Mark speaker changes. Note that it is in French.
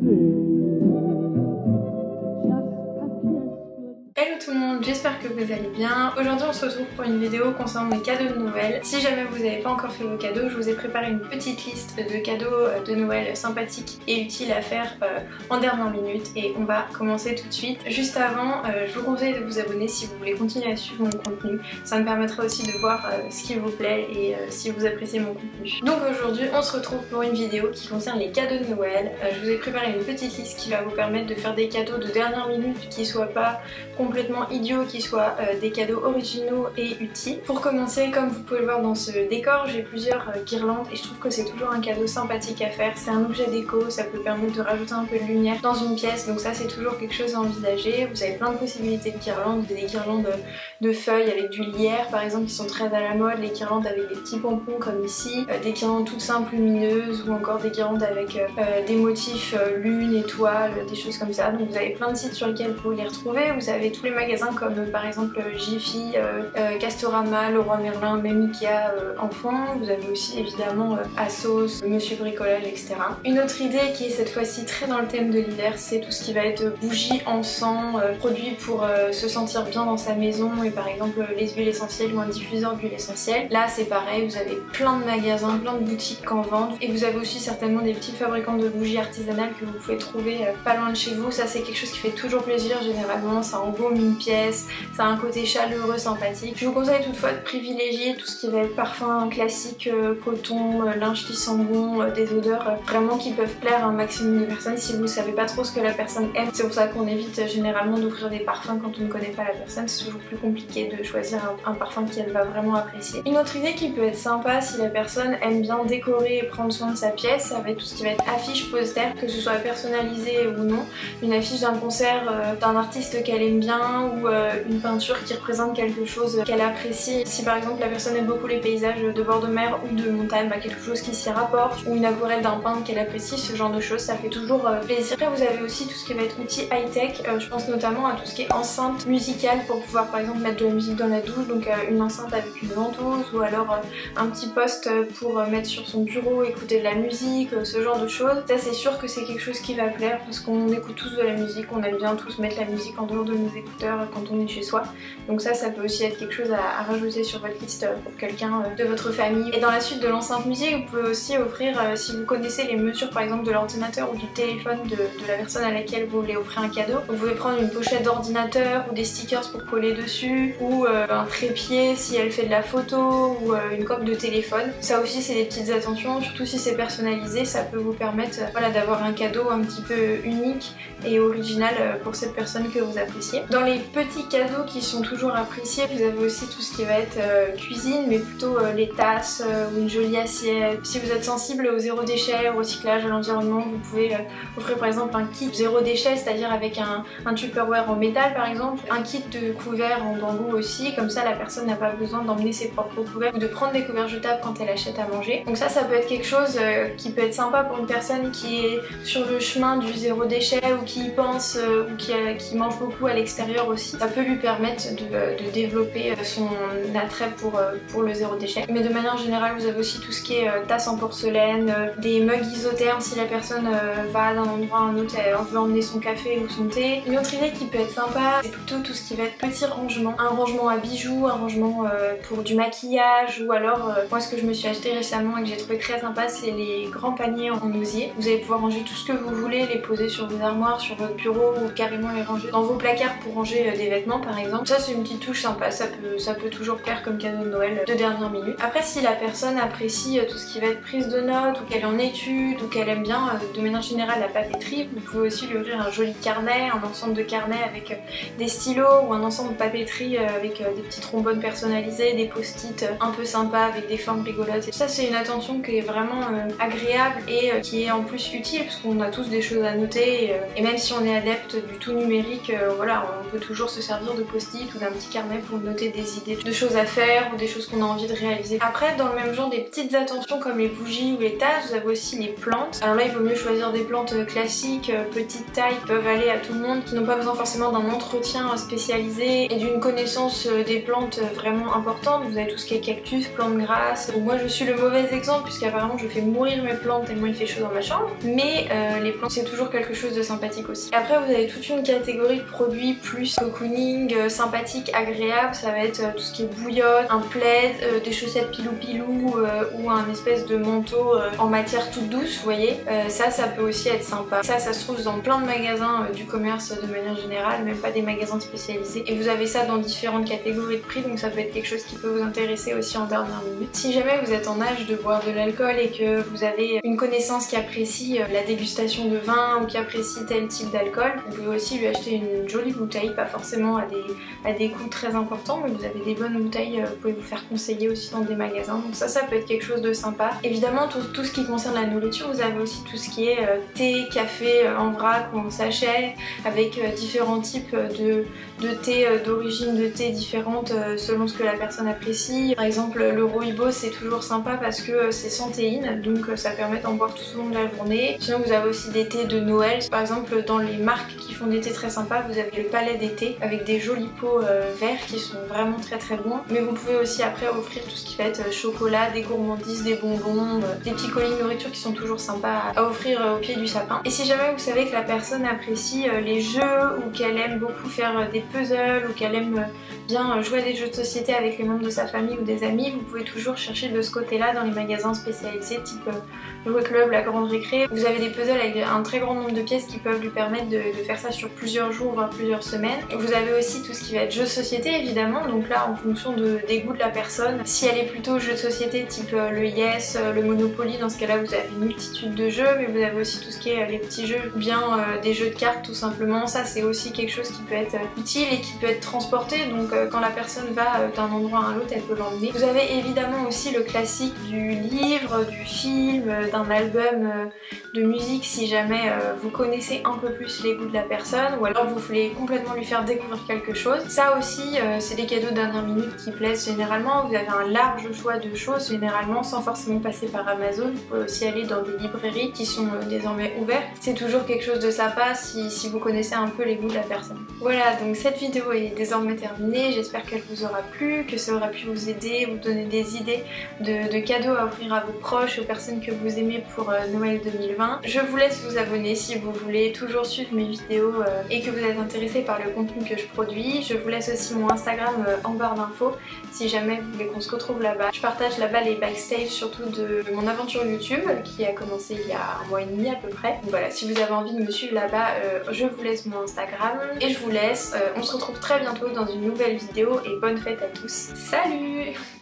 Speaker 1: Hello tout le monde, j'espère que vous allez bien. Aujourd'hui on se retrouve pour une vidéo concernant les cadeaux de Noël. Si jamais vous n'avez pas encore fait vos cadeaux, je vous ai préparé une petite liste de cadeaux de Noël sympathiques et utiles à faire en dernière minute et on va commencer tout de suite. Juste avant, je vous conseille de vous abonner si vous voulez continuer à suivre mon contenu. Ça me permettra aussi de voir ce qui vous plaît et si vous appréciez mon contenu. Donc aujourd'hui on se retrouve pour une vidéo qui concerne les cadeaux de Noël. Je vous ai préparé une petite liste qui va vous permettre de faire des cadeaux de dernière minute qui soient pas complètement idiots, qui soient des cadeaux originaux et utiles. Pour commencer, comme vous pouvez le voir dans ce décor, j'ai plusieurs guirlandes et je trouve que c'est toujours un cadeau sympathique à faire. C'est un objet déco, ça peut permettre de rajouter un peu de lumière dans une pièce, donc ça c'est toujours quelque chose à envisager. Vous avez plein de possibilités de guirlandes, des guirlandes de feuilles avec du lierre par exemple qui sont très à la mode, les guirlandes avec des petits pompons comme ici, des guirlandes toutes simples lumineuses ou encore des guirlandes avec des motifs lune, étoile, des choses comme ça. Donc vous avez plein de sites sur lesquels vous pouvez les retrouver. Vous avez tous les magasins comme par exemple Jiffy, Castorama, Leroy Merlin, même Ikea en fond. Vous avez aussi évidemment Assos, Monsieur Bricolage, etc. Une autre idée qui est cette fois-ci très dans le thème de l'hiver, c'est tout ce qui va être bougies, encens, produits pour se sentir bien dans sa maison et par exemple les huiles essentielles ou un diffuseur d'huile essentielle. Là c'est pareil, vous avez plein de magasins, plein de boutiques en vendent et vous avez aussi certainement des petits fabricants de bougies artisanales que vous pouvez trouver pas loin de chez vous. Ça c'est quelque chose qui fait toujours plaisir généralement, ça embaume une pièce, ça a un côté chaleureux, sympathique. Je vous conseille toutefois de privilégier tout ce qui va être parfum classique, coton, linge qui sent bon, des odeurs vraiment qui peuvent plaire à un maximum de personnes si vous savez pas trop ce que la personne aime. C'est pour ça qu'on évite généralement d'offrir des parfums quand on ne connaît pas la personne, c'est toujours plus compliqué de choisir un parfum qu'elle va vraiment apprécier. Une autre idée qui peut être sympa si la personne aime bien décorer et prendre soin de sa pièce, ça va être tout ce qui va être affiche, poster, que ce soit personnalisé ou non. Une affiche d'un concert d'un artiste qu'elle aime bien ou une peinture qui représente quelque chose qu'elle apprécie. Si par exemple la personne aime beaucoup les paysages de bord de mer ou de montagne, quelque chose qui s'y rapporte, ou une aquarelle d'un peintre qu'elle apprécie, ce genre de choses, ça fait toujours plaisir. Après vous avez aussi tout ce qui va être outils high-tech, je pense notamment à tout ce qui est enceinte musicale pour pouvoir par exemple mettre de la musique dans la douche, donc une enceinte avec une ventouse ou alors un petit poste pour mettre sur son bureau, écouter de la musique, ce genre de choses. Ça c'est sûr que c'est quelque chose qui va plaire parce qu'on écoute tous de la musique, on aime bien tous mettre la musique en dehors de nos écouteurs quand on est chez soi. Donc ça peut aussi être quelque chose à rajouter sur votre liste pour quelqu'un de votre famille. Et dans la suite de l'enceinte musique, vous pouvez aussi offrir, si vous connaissez les mesures par exemple de l'ordinateur ou du téléphone de la personne à laquelle vous voulez offrir un cadeau, vous pouvez prendre une pochette d'ordinateur ou des stickers pour coller dessus ou un trépied si elle fait de la photo ou une coque de téléphone. Ça aussi c'est des petites attentions, surtout si c'est personnalisé, ça peut vous permettre d'avoir un cadeau un petit peu unique et original pour cette personne que vous appréciez. Dans les petits cadeaux qui sont toujours appréciés, vous avez aussi tout ce qui va être cuisine, mais plutôt les tasses ou une jolie assiette. Si vous êtes sensible au zéro déchet, au recyclage, à l'environnement, vous pouvez offrir par exemple un kit zéro déchet, c'est-à-dire avec un Tupperware en métal par exemple, un kit de couverts en bambou aussi, comme ça la personne n'a pas besoin d'emmener ses propres couverts ou de prendre des couverts jetables quand elle achète à manger. Donc ça peut être quelque chose qui peut être sympa pour une personne qui est sur le chemin du zéro déchet ou qui y pense ou qui mange beaucoup à l'extérieur aussi. Ça peut lui permettre de développer son attrait pour le zéro déchet. Mais de manière générale, vous avez aussi tout ce qui est tasses en porcelaine, des mugs isothermes si la personne va d'un endroit à un autre, elle veut emmener son café ou son thé. Une autre idée qui peut être sympa, c'est plutôt tout ce qui va être petit rangement. Un rangement à bijoux, un rangement pour du maquillage ou alors moi ce que je me suis acheté récemment et que j'ai trouvé très sympa, c'est les grands paniers en osier. Vous allez pouvoir ranger tout ce que vous voulez, les poser sur vos armoires, sur votre bureau ou carrément les ranger dans vos placards pour ranger des vêtements par exemple. Ça c'est une petite touche sympa, ça peut toujours plaire comme cadeau de Noël de dernière minute. Après si la personne apprécie tout ce qui va être prise de notes ou qu'elle est en études ou qu'elle aime bien de manière générale la papeterie, vous pouvez aussi lui ouvrir un joli carnet, un ensemble de carnets avec des stylos ou un ensemble de papeterie avec des petits trombones personnalisés, des post-it un peu sympas avec des formes rigolotes. Et ça c'est une attention qui est vraiment agréable et qui est en plus utile parce qu'on a tous des choses à noter et même si on est adepte du tout numérique, voilà, on peut toujours se servir de post-it ou d'un petit carnet pour noter des idées de choses à faire ou des choses qu'on a envie de réaliser. Après, dans le même genre, des petites attentions comme les bougies ou les tasses, vous avez aussi les plantes. Alors là, il vaut mieux choisir des plantes classiques, petite taille, qui peuvent aller à tout le monde, qui n'ont pas besoin forcément d'un entretien spécialisé et d'une connaissance des plantes vraiment importante. Vous avez tout ce qui est cactus, plantes grasses. Bon, moi je suis le mauvais exemple puisqu'apparemment je fais mourir mes plantes tellement il fait chaud dans ma chambre, mais les plantes c'est toujours quelque chose de sympathique aussi. Après vous avez toute une catégorie de produits plus cocooning, sympathique, agréable. Ça va être tout ce qui est bouillotte, un plaid, des chaussettes pilou-pilou ou un espèce de manteau en matière toute douce, vous voyez. Ça peut aussi être sympa. Ça se trouve dans plein de magasins du commerce de manière générale, même pas des magasins spécialisés. Et vous avez ça dans différentes catégories de prix, donc ça peut être quelque chose qui peut vous intéresser aussi en dernière minute. Si jamais vous êtes en âge de boire de l'alcool et que vous avez une connaissance qui apprécie la dégustation de vin ou qui apprécie tel type d'alcool, vous pouvez aussi lui acheter une jolie bouteille, pas forcément à des coûts très importants, mais vous avez des bonnes bouteilles, vous pouvez vous faire conseiller aussi dans des magasins, donc ça peut être quelque chose de sympa. Évidemment tout ce qui concerne la nourriture, vous avez aussi tout ce qui est thé, café en vrac ou en sachet, avec différents types de thé, d'origine de thé différentes selon ce que la personne apprécie. Par exemple le rooibos c'est toujours sympa parce que c'est sans théine, donc ça permet d'en boire tout au long de la journée. Sinon vous avez aussi des thés de Noël, par exemple dans les marques qui font des thés très sympas, vous avez le palais des thés avec des jolis pots verts qui sont vraiment très bons. Mais vous pouvez aussi après offrir tout ce qui va être chocolat, des gourmandises, des bonbons, des petits colis de nourriture qui sont toujours sympas à offrir au pied du sapin. Et si jamais vous savez que la personne apprécie les jeux ou qu'elle aime beaucoup faire des puzzles ou qu'elle aime bien jouer à des jeux de société avec les membres de sa famille ou des amis, vous pouvez toujours chercher de ce côté-là dans les magasins spécialisés type le Jouet Club, la Grande Récré. Vous avez des puzzles avec un très grand nombre de pièces qui peuvent lui permettre de faire ça sur plusieurs jours voire plusieurs semaines. Vous avez aussi tout ce qui va être jeux de société évidemment, donc là en fonction des goûts de la personne. Si elle est plutôt jeux de société type le Yes, le Monopoly, dans ce cas-là vous avez une multitude de jeux, mais vous avez aussi tout ce qui est les petits jeux, ou bien des jeux de cartes tout simplement. Ça c'est aussi quelque chose qui peut être utile et qui peut être transporté, donc quand la personne va d'un endroit à un autre elle peut l'emmener. Vous avez évidemment aussi le classique du livre, du film, d'un album de musique si jamais vous connaissez un peu plus les goûts de la personne, ou alors vous voulez complètement lui faire découvrir quelque chose. Ça aussi c'est des cadeaux de dernière minute qui plaisent généralement. Vous avez un large choix de choses généralement sans forcément passer par Amazon. Vous pouvez aussi aller dans des librairies qui sont désormais ouvertes. C'est toujours quelque chose de sympa si vous connaissez un peu les goûts de la personne. Voilà, donc cette vidéo est désormais terminée. J'espère qu'elle vous aura plu, que ça aura pu vous aider, vous donner des idées de cadeaux à offrir à vos proches, aux personnes que vous aimez pour Noël 2020. Je vous laisse vous abonner si vous voulez toujours suivre mes vidéos et que vous êtes intéressé par le contenu que je produis. Je vous laisse aussi mon Instagram en barre d'infos si jamais vous voulez qu'on se retrouve là-bas. Je partage là-bas les backstage surtout de mon aventure YouTube qui a commencé il y a un mois et demi à peu près. Donc voilà, si vous avez envie de me suivre là-bas, je vous laisse mon Instagram et je vous laisse. On se retrouve très bientôt dans une nouvelle vidéo et bonne fête à tous. Salut!